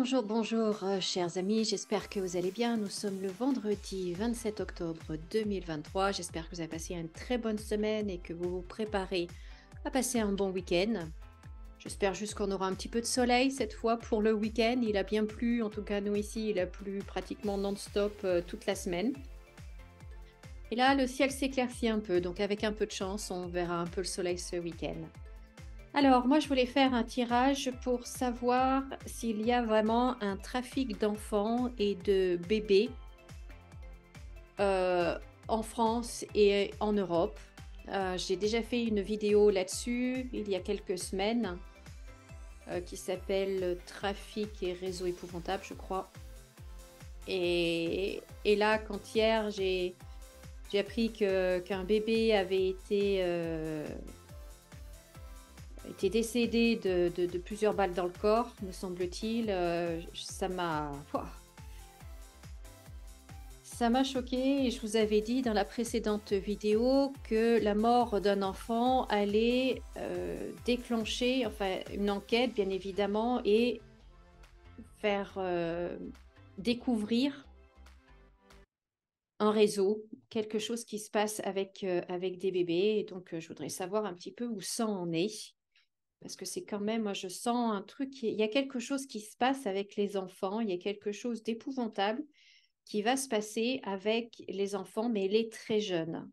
Bonjour, bonjour, chers amis, j'espère que vous allez bien. Nous sommes le vendredi 27 octobre 2023. J'espère que vous avez passé une très bonne semaine et que vous vous préparez à passer un bon week-end. J'espère juste qu'on aura un petit peu de soleil cette fois pour le week-end. Il a bien plu, en tout cas nous ici, il a plu pratiquement non-stop toute la semaine. Et là, le ciel s'éclaircit un peu, donc avec un peu de chance, on verra un peu le soleil ce week-end. Alors, moi, je voulais faire un tirage pour savoir s'il y a vraiment un trafic d'enfants et de bébés en France et en Europe. J'ai déjà fait une vidéo là-dessus il y a quelques semaines qui s'appelle Trafic et réseau épouvantable, je crois. Et là, quand hier, j'ai appris qu'un bébé avait été décédé de plusieurs balles dans le corps, me semble-t-il. Ça m'a choquée et je vous avais dit dans la précédente vidéo que la mort d'un enfant allait déclencher une enquête, bien évidemment, et faire découvrir un réseau, quelque chose qui se passe avec des bébés. Et donc, je voudrais savoir un petit peu où ça en est. Parce que c'est quand même, moi je sens un truc, il y a quelque chose qui se passe avec les enfants, il y a quelque chose d'épouvantable qui va se passer avec les enfants, mais les très jeunes.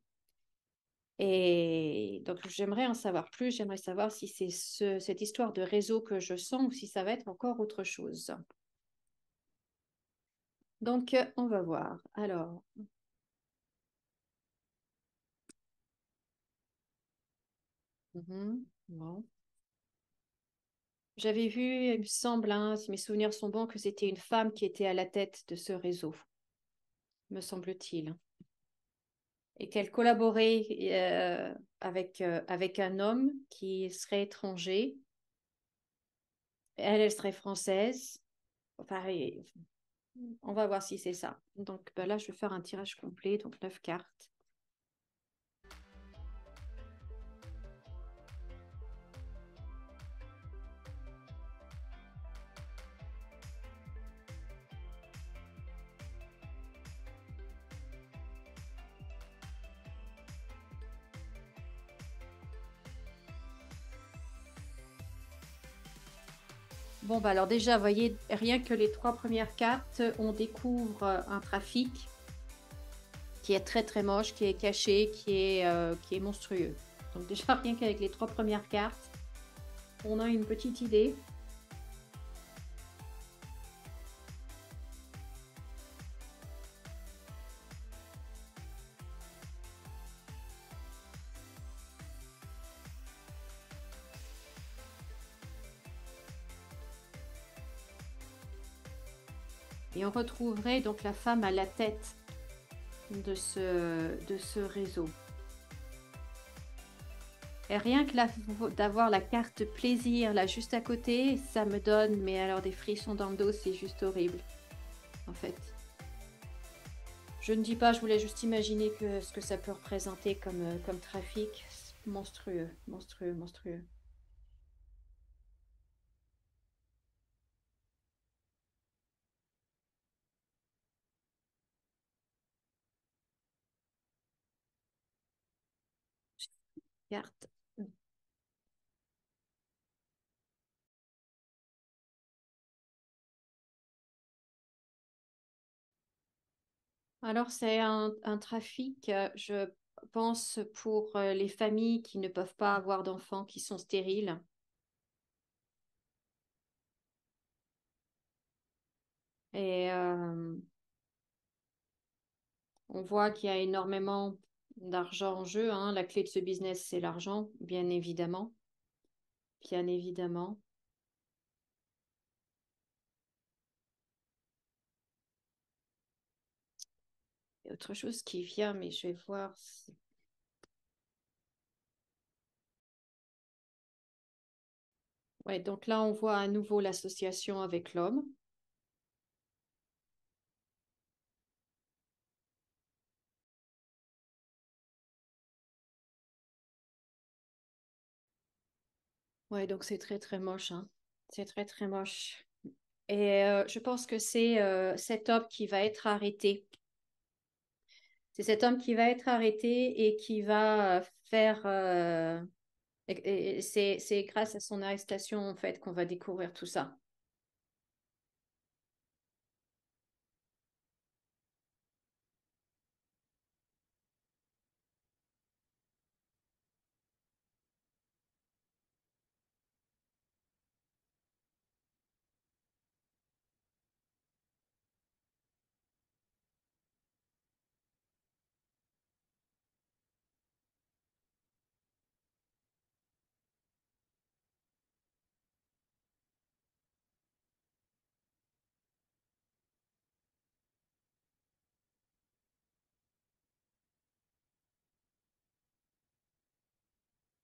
Et donc j'aimerais en savoir plus, j'aimerais savoir si c'est cette histoire de réseau que je sens ou si ça va être encore autre chose. Donc on va voir. Alors, bon. J'avais vu, il me semble, hein, si mes souvenirs sont bons, que c'était une femme qui était à la tête de ce réseau, me semble-t-il, et qu'elle collaborait avec un homme qui serait étranger. Elle serait française. Enfin, on va voir si c'est ça. Donc là, je vais faire un tirage complet, donc 9 cartes. Bon, bah alors déjà, vous voyez, rien que les 3 premières cartes, on découvre un trafic qui est très très moche, qui est caché, qui est monstrueux. Donc déjà, rien qu'avec les 3 premières cartes, on a une petite idée. Et on retrouverait donc la femme à la tête de ce réseau. Et rien que d'avoir la carte plaisir là juste à côté, ça me donne, mais alors des frissons dans le dos, c'est juste horrible, en fait. Je ne dis pas, je voulais juste imaginer ce que ça peut représenter comme trafic. Monstrueux, monstrueux, monstrueux. Carte. Alors, c'est un trafic, je pense, pour les familles qui ne peuvent pas avoir d'enfants, qui sont stériles. Et on voit qu'il y a énormément d'argent en jeu, hein. La clé de ce business, c'est l'argent, bien évidemment. Bien évidemment. Il y a autre chose qui vient, mais je vais voir. Ouais, donc là, on voit à nouveau l'association avec l'homme. Ouais, donc c'est très très moche, hein. C'est très très moche. Et je pense que c'est cet homme qui va être arrêté. C'est cet homme qui va être arrêté et qui va faire... et c'est grâce à son arrestation, en fait, qu'on va découvrir tout ça.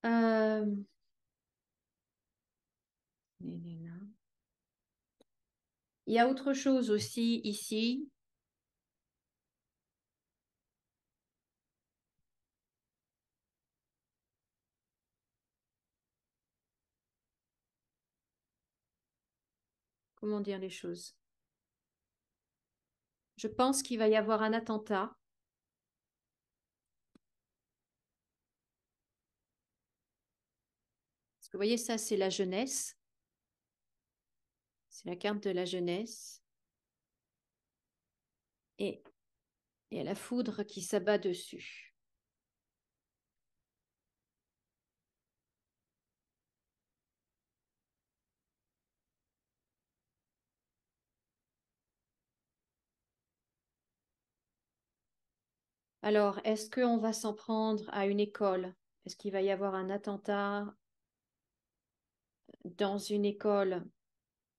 Euh, Il y a autre chose aussi ici. Comment dire les choses? Je pense qu'il va y avoir un attentat. Parce que vous voyez, ça, c'est la jeunesse. C'est la carte de la jeunesse. Et il y a la foudre qui s'abat dessus. Alors, est-ce qu'on va s'en prendre à une école? Est-ce qu'il va y avoir un attentat dans une école?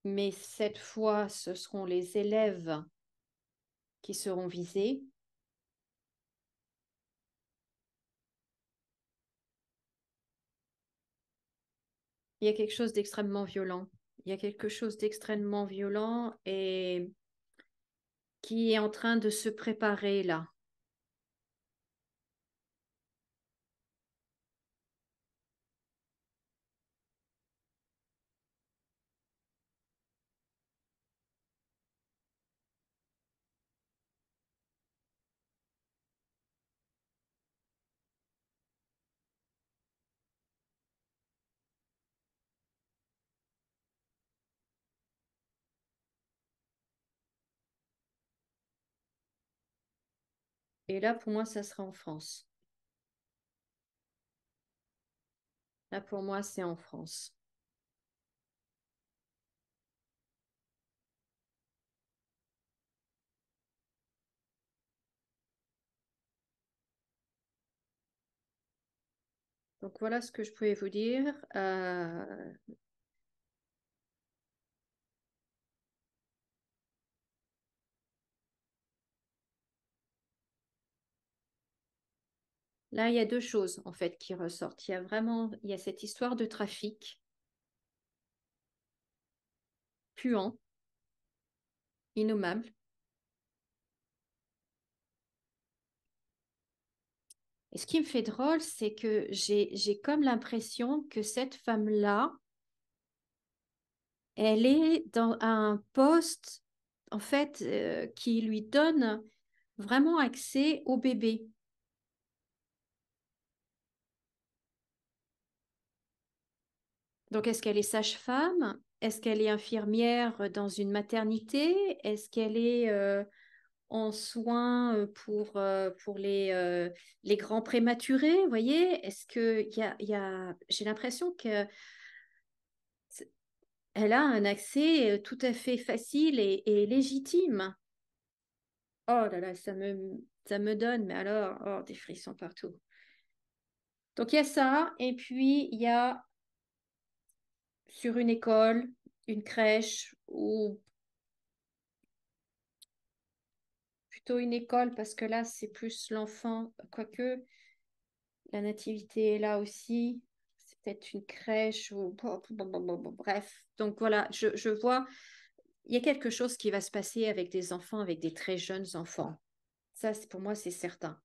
Mais cette fois, ce seront les élèves qui seront visés. Il y a quelque chose d'extrêmement violent. Il y a quelque chose d'extrêmement violent et qui est en train de se préparer là. Et là, pour moi, ça sera en France. Là, pour moi, c'est en France. Donc voilà ce que je pouvais vous dire. Là, il y a deux choses en fait qui ressortent. Il y a cette histoire de trafic puant, innommable. Et ce qui me fait drôle, c'est que j'ai comme l'impression que cette femme-là, elle est dans un poste en fait qui lui donne vraiment accès au bébé. Donc, est-ce qu'elle est sage-femme? Est-ce qu'elle est infirmière dans une maternité? Est-ce qu'elle est en soins pour les grands prématurés? Vous voyez, est-ce que j'ai l'impression qu'elle a un accès tout à fait facile et légitime. Oh là là, ça me donne, mais alors, oh, des frissons partout. Donc, il y a ça, et puis il y a sur une école, une crèche ou plutôt une école parce que là, c'est plus l'enfant, quoique la nativité est là aussi. C'est peut-être une crèche ou bref. Donc voilà, je vois, il y a quelque chose qui va se passer avec des enfants, avec des très jeunes enfants. Ça, pour moi, c'est certain.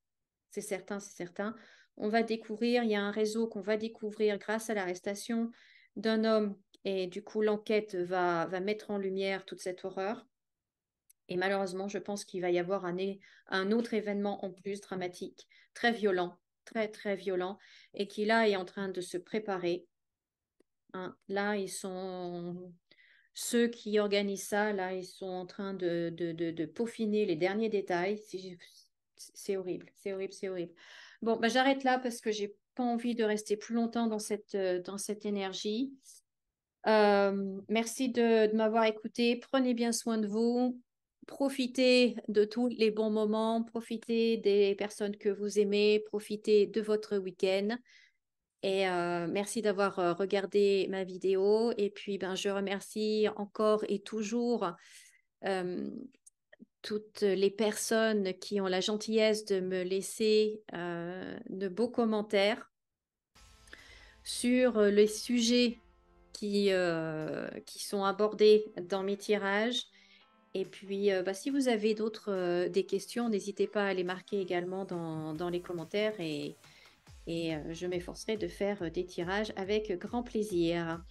C'est certain, c'est certain. On va découvrir, il y a un réseau qu'on va découvrir grâce à l'arrestation d'un homme Et du coup, l'enquête va mettre en lumière toute cette horreur. Et malheureusement, je pense qu'il va y avoir un autre événement en plus dramatique, très violent, très, très violent, et qui là est en train de se préparer, hein. Là, ceux qui organisent ça, là, ils sont en train de peaufiner les derniers détails. C'est horrible, c'est horrible, c'est horrible. Bon, bah, j'arrête là parce que j'ai pas envie de rester plus longtemps dans cette énergie. Merci de m'avoir écouté. Prenez bien soin de vous. Profitez de tous les bons moments. Profitez des personnes que vous aimez. Profitez de votre week-end. Et merci d'avoir regardé ma vidéo. Et puis, ben, je remercie encore et toujours euh, toutes les personnes qui ont la gentillesse de me laisser de beaux commentaires sur les sujets qui sont abordés dans mes tirages. Et puis, bah, si vous avez des questions, n'hésitez pas à les marquer également dans les commentaires et je m'efforcerai de faire des tirages avec grand plaisir.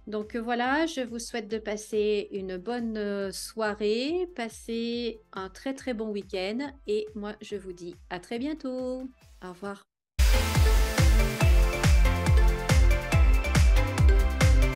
Donc voilà, je vous souhaite de passer une bonne soirée, passer un très très bon week-end et moi je vous dis à très bientôt. Au revoir.